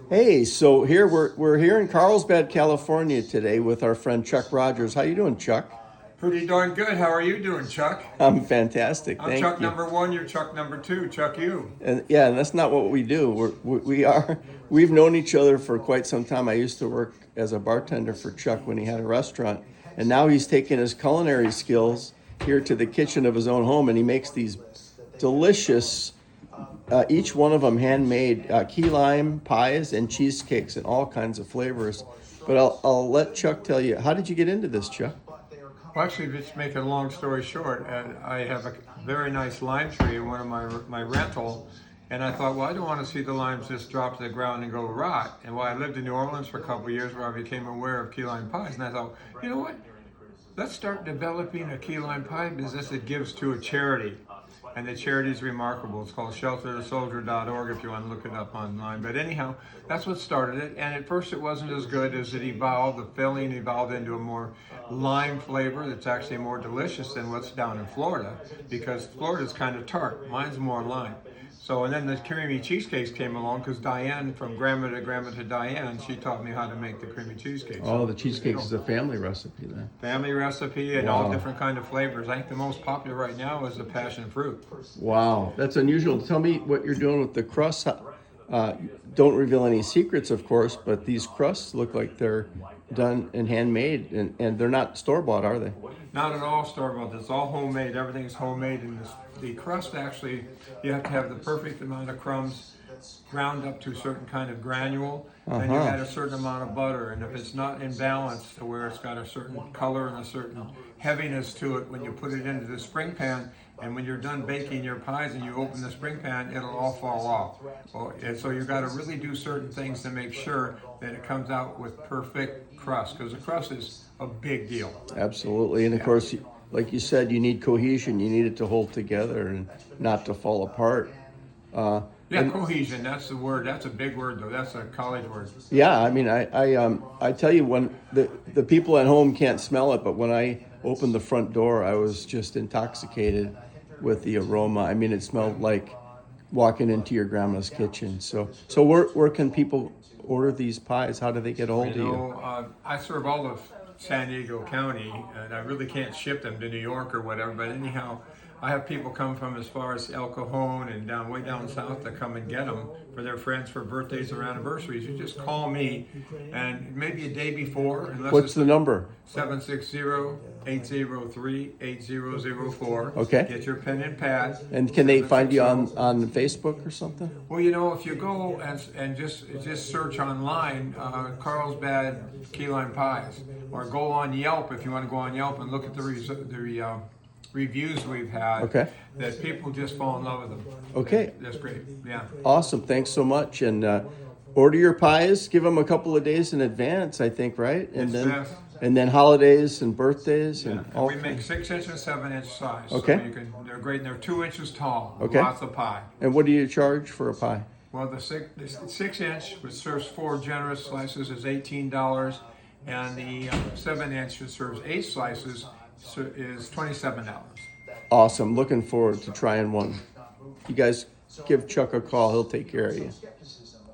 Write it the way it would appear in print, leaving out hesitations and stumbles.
Hey, so here we're here in Carlsbad, California today with our friend Chuck Rogers. How you doing, Chuck? Pretty darn good. How are you doing, Chuck? I'm fantastic, I'm thank Chuck you. number one. You're Chuck number two. Chuck you. And yeah, and that's not what we do. We've known each other for quite some time. I used to work as a bartender for Chuck when he had a restaurant, and now he's taken his culinary skills here to the kitchen of his own home, and he makes these delicious, each one of them handmade key lime pies and cheesecakes and all kinds of flavors. But I'll let Chuck tell you. How did you get into this, Chuck? Well, actually, just make a long story short, I have a very nice lime tree in one of my rental, and I thought, well, I don't want to see the limes just drop to the ground and go rot. And while I lived in New Orleans for a couple of years, where I became aware of key lime pies, and I thought, you know what? Let's start developing a key lime pie business that gives to a charity. And the charity is remarkable. It's called shelterthesoldier.org if you want to look it up online. But anyhow, that's what started it. And at first it wasn't as good as it evolved. The filling evolved into a more lime flavor that's actually more delicious than what's down in Florida, because Florida's kind of tart. Mine's more lime. So, and then the creamy cheesecakes came along because Diane, from grandma to Diane, she taught me how to make the creamy cheesecakes. Oh, the cheesecake is a family recipe then. Family recipe and Wow. all different kind of flavors. I think the most popular right now is the passion fruit. Wow, that's unusual. Tell me what you're doing with the crusts. Don't reveal any secrets, of course, but these crusts look like they're done and handmade, and they're not store-bought, are they? Not at all store-bought. It's all homemade. Everything's homemade, and the crust actually, you have to have the perfect amount of crumbs ground up to a certain kind of granule. Then you add a certain amount of butter, and if it's not in balance to where it's got a certain color and a certain heaviness to it, when you put it into the spring pan, and when you're done baking your pies and you open the spring pan, it'll all fall off. Well, and so you've got to really do certain things to make sure that it comes out with perfect crust, because the crust is a big deal. Absolutely, and of course, like you said, you need cohesion. You need it to hold together and not to fall apart. Yeah, cohesion, that's the word. That's a big word, though. That's a college word. Yeah, I mean, I tell you, when the people at home can't smell it, but when I opened the front door, I was just intoxicated with the aroma. I mean, it smelled like walking into your grandma's kitchen. So where can people order these pies? How do they get a hold of you? I serve all of San Diego County, and I really can't ship them to New York or whatever, but anyhow, I have people come from as far as El Cajon and down way down south to come and get them for their friends for birthdays or anniversaries. You just call me, and maybe a day before. What's the number? 760-803-8004. Okay. Get your pen and pad. And can they find you on Facebook or something? Well, you know, if you go and just search online, Carlsbad Key Lime Pies, or go on Yelp if you want to go on Yelp and look at the reviews we've had. Okay. That people just fall in love with them. Okay. That's great. Yeah. Awesome. Thanks so much. And order your pies. Give them a couple of days in advance, I think, right? And It's then best. and then holidays and birthdays and And all. we make 6-inch and 7-inch size. Okay. So they're great, and they're 2 inches tall. Okay. Lots of pie. And what do you charge for a pie? Well, the 6-inch, which serves 4 generous slices, is $18, and the 7-inch, which serves 8 slices, is $27. Awesome. Looking forward to trying one. You guys give Chuck a call. He'll take care of you.